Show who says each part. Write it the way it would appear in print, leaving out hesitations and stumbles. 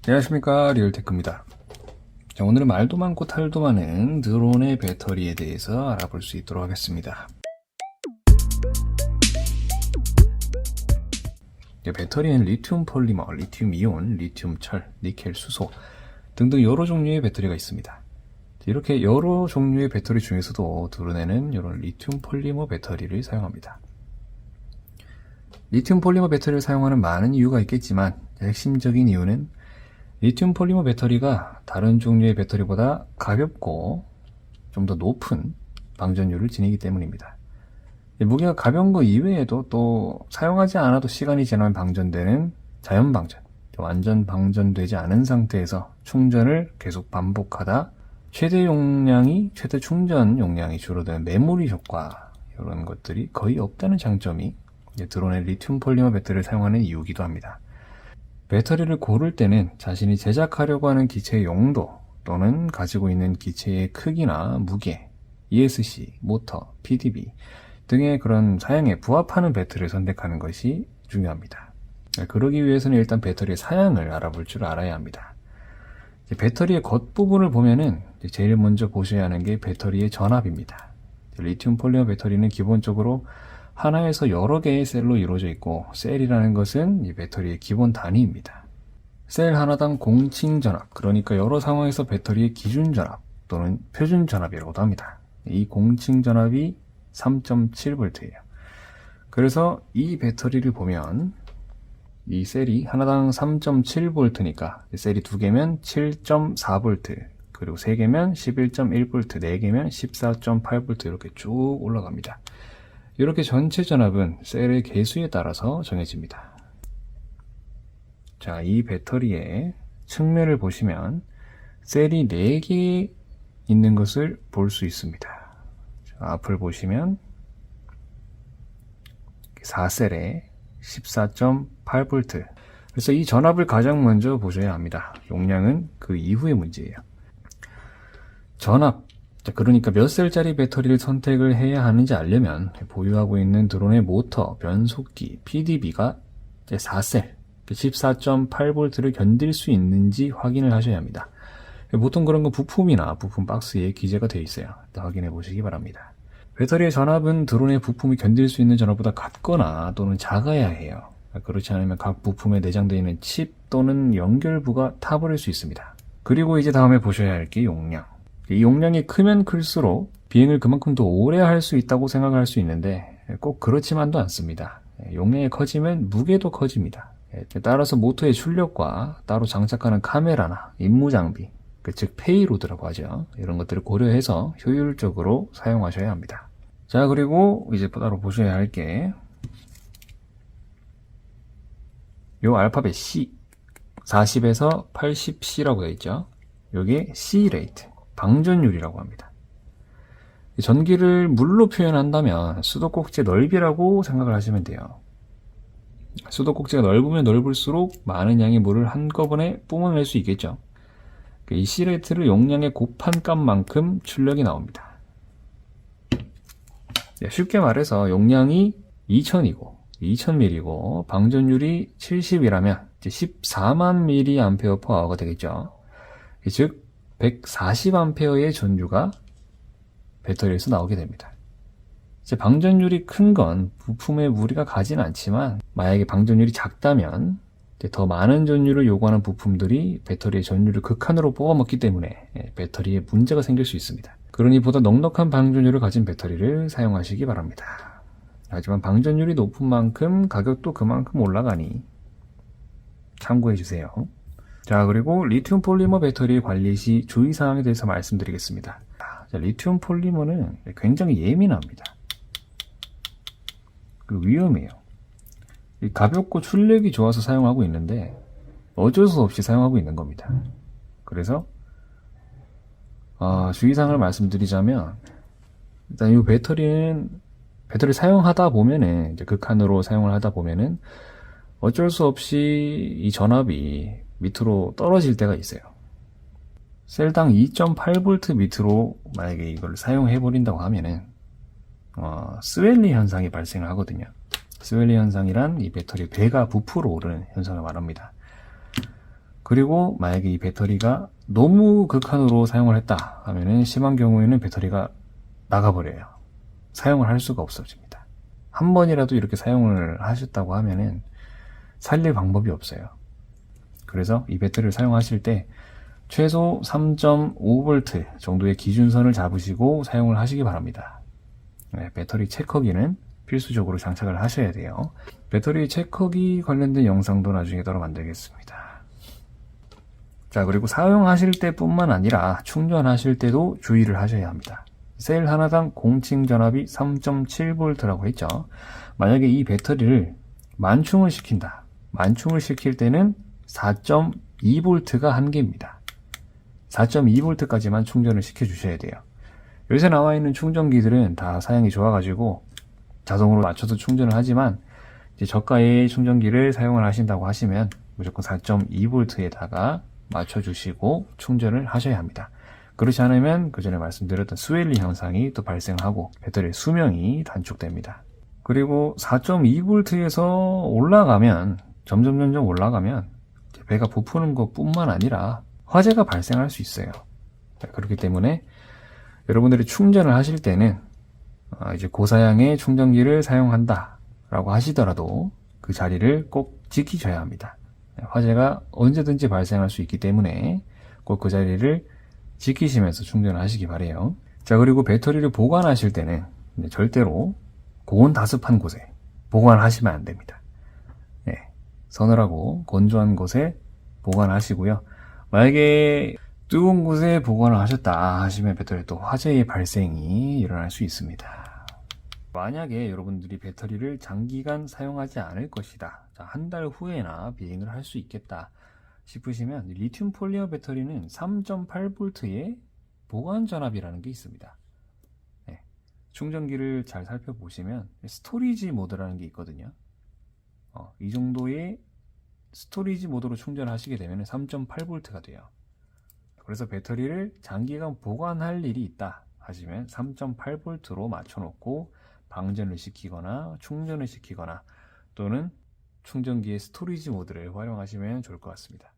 Speaker 1: 안녕하십니까, 리얼테크입니다. 자, 오늘은 말도 많고 탈도 많은 드론의 배터리에 대해서 알아볼 수 있도록 하겠습니다. 배터리는 리튬 폴리머, 리튬 이온, 리튬 철, 니켈 수소 등등 여러 종류의 배터리가 있습니다. 이렇게 여러 종류의 배터리 중에서도 드론에는 이런 리튬 폴리머 배터리를 사용합니다. 리튬 폴리머 배터리를 사용하는 많은 이유가 있겠지만 핵심적인 이유는 리튬 폴리머 배터리가 다른 종류의 배터리보다 가볍고 좀 더 높은 방전율을 지니기 때문입니다. 무게가 가벼운 것 이외에도 또 사용하지 않아도 시간이 지나면 방전되는 자연 방전, 완전 방전되지 않은 상태에서 충전을 계속 반복하다 최대 충전 용량이 줄어드는 메모리 효과, 이런 것들이 거의 없다는 장점이 드론의 리튬 폴리머 배터리를 사용하는 이유이기도 합니다. 배터리를 고를 때는 자신이 제작하려고 하는 기체의 용도 또는 가지고 있는 기체의 크기나 무게, ESC, 모터, PDB 등의 그런 사양에 부합하는 배터리를 선택하는 것이 중요합니다. 그러기 위해서는 일단 배터리의 사양을 알아볼 줄 알아야 합니다. 배터리의 겉부분을 보면은 제일 먼저 보셔야 하는 게 배터리의 전압입니다. 리튬 폴리머 배터리는 기본적으로 하나에서 여러 개의 셀로 이루어져 있고, 셀이라는 것은 이 배터리의 기본 단위입니다. 셀 하나당 공칭 전압, 그러니까 여러 상황에서 배터리의 기준 전압 또는 표준 전압이라고도 합니다. 이 공칭 전압이 3.7V예요. 그래서 이 배터리를 보면 이 셀이 하나당 3.7V니까 셀이 2개면 7.4V, 그리고 3개면 11.1V, 4개면 14.8V 이렇게 쭉 올라갑니다. 이렇게 전체 전압은 셀의 개수에 따라서 정해집니다. 자, 이 배터리의 측면을 보시면 셀이 4개 있는 것을 볼 수 있습니다. 자, 앞을 보시면 4셀에 14.8V. 그래서 이 전압을 가장 먼저 보셔야 합니다. 용량은 그 이후의 문제예요. 전압, 그러니까 몇 셀짜리 배터리를 선택을 해야 하는지 알려면 보유하고 있는 드론의 모터, 변속기, PDB가 4셀, 14.8V를 견딜 수 있는지 확인을 하셔야 합니다. 보통 그런 건 부품이나 부품 박스에 기재가 되어 있어요. 확인해 보시기 바랍니다. 배터리의 전압은 드론의 부품이 견딜 수 있는 전압보다 같거나 또는 작아야 해요. 그렇지 않으면 각 부품에 내장되어 있는 칩 또는 연결부가 타버릴 수 있습니다. 그리고 이제 다음에 보셔야 할 게 용량. 이 용량이 크면 클수록 비행을 그만큼 더 오래 할 수 있다고 생각할 수 있는데 꼭 그렇지만도 않습니다. 용량이 커지면 무게도 커집니다. 따라서 모터의 출력과 따로 장착하는 카메라나 임무 장비, 즉 페이로드라고 하죠. 이런 것들을 고려해서 효율적으로 사용하셔야 합니다. 자, 그리고 이제 따로 보셔야 할 게 요 알파벳 C, 40에서 80C라고 되어 있죠. 요게 C 레이트, 방전율이라고 합니다. 전기를 물로 표현한다면 수도꼭지의 넓이라고 생각을 하시면 돼요. 수도꼭지가 넓으면 넓을수록 많은 양의 물을 한꺼번에 뿜어낼 수 있겠죠. 이 C레이트를 용량에 곱한 값만큼 출력이 나옵니다. 쉽게 말해서 용량이 2000mAh이고 방전율이 70이라면 14만 mAh가 되겠죠. 즉 140A의 전류가 배터리에서 나오게 됩니다. 이제 방전율이 큰 건 부품에 무리가 가진 않지만, 만약에 방전율이 작다면 더 많은 전류를 요구하는 부품들이 배터리의 전류를 극한으로 뽑아먹기 때문에 배터리에 문제가 생길 수 있습니다. 그러니 보다 넉넉한 방전율을 가진 배터리를 사용하시기 바랍니다. 하지만 방전율이 높은 만큼 가격도 그만큼 올라가니 참고해 주세요. 자, 그리고 리튬 폴리머 배터리 관리 시 주의사항에 대해서 말씀드리겠습니다. 자, 리튬 폴리머는 굉장히 예민합니다. 그리고 위험해요. 가볍고 출력이 좋아서 사용하고 있는데 어쩔 수 없이 사용하고 있는 겁니다. 그래서 주의사항을 말씀드리자면, 일단 이 배터리 사용하다 보면은, 이제 극한으로 사용을 하다 보면은 어쩔 수 없이 이 전압이 밑으로 떨어질 때가 있어요. 셀당 2.8V 밑으로 만약에 이걸 사용해 버린다고 하면은 스웰리 현상이 발생을 하거든요. 스웰리 현상이란 이 배터리 배가 부풀어 오르는 현상을 말합니다. 그리고 만약에 이 배터리가 너무 극한으로 사용을 했다 하면은 심한 경우에는 배터리가 나가버려요. 사용을 할 수가 없어집니다. 한 번이라도 이렇게 사용을 하셨다고 하면은 살릴 방법이 없어요. 그래서 이 배터리를 사용하실 때 최소 3.5V 정도의 기준선을 잡으시고 사용을 하시기 바랍니다. 네, 배터리 체커기는 필수적으로 장착을 하셔야 돼요. 배터리 체커기 관련된 영상도 나중에 따로 만들겠습니다. 자, 그리고 사용하실 때뿐만 아니라 충전하실 때도 주의를 하셔야 합니다. 셀 하나당 공칭 전압이 3.7V라고 했죠. 만약에 이 배터리를 만충을 시킨다. 만충을 시킬 때는 4.2V가 한계입니다. 4.2V까지만 충전을 시켜주셔야 돼요. 요새 나와 있는 충전기들은 다 사양이 좋아가지고 자동으로 맞춰서 충전을 하지만 이제 저가의 충전기를 사용을 하신다고 하시면 무조건 4.2V에다가 맞춰주시고 충전을 하셔야 합니다. 그렇지 않으면 그 전에 말씀드렸던 스웰링 현상이 또 발생하고 배터리의 수명이 단축됩니다. 그리고 4.2V에서 올라가면 점점 올라가면 배가 부푸는 것 뿐만 아니라 화재가 발생할 수 있어요. 그렇기 때문에 여러분들이 충전을 하실 때는 이제 고사양의 충전기를 사용한다 라고 하시더라도 그 자리를 꼭 지키셔야 합니다. 화재가 언제든지 발생할 수 있기 때문에 꼭 그 자리를 지키시면서 충전을 하시기 바래요. 자, 그리고 배터리를 보관하실 때는 절대로 고온다습한 곳에 보관하시면 안 됩니다. 네, 서늘하고 건조한 곳에 보관하시고요. 만약에 뜨거운 곳에 보관을 하셨다 하시면 배터리 또 화재의 발생이 일어날 수 있습니다. 만약에 여러분들이 배터리를 장기간 사용하지 않을 것이다. 한 달 후에나 비행을 할 수 있겠다 싶으시면 리튬 폴리머 배터리는 3.8V의 보관 전압이라는 게 있습니다. 네, 충전기를 잘 살펴보시면 스토리지 모드라는 게 있거든요. 이 정도의 스토리지 모드로 충전을 하시게 되면 3.8V가 돼요. 그래서 배터리를 장기간 보관할 일이 있다 하시면 3.8V로 맞춰놓고 방전을 시키거나 충전을 시키거나 또는 충전기의 스토리지 모드를 활용하시면 좋을 것 같습니다.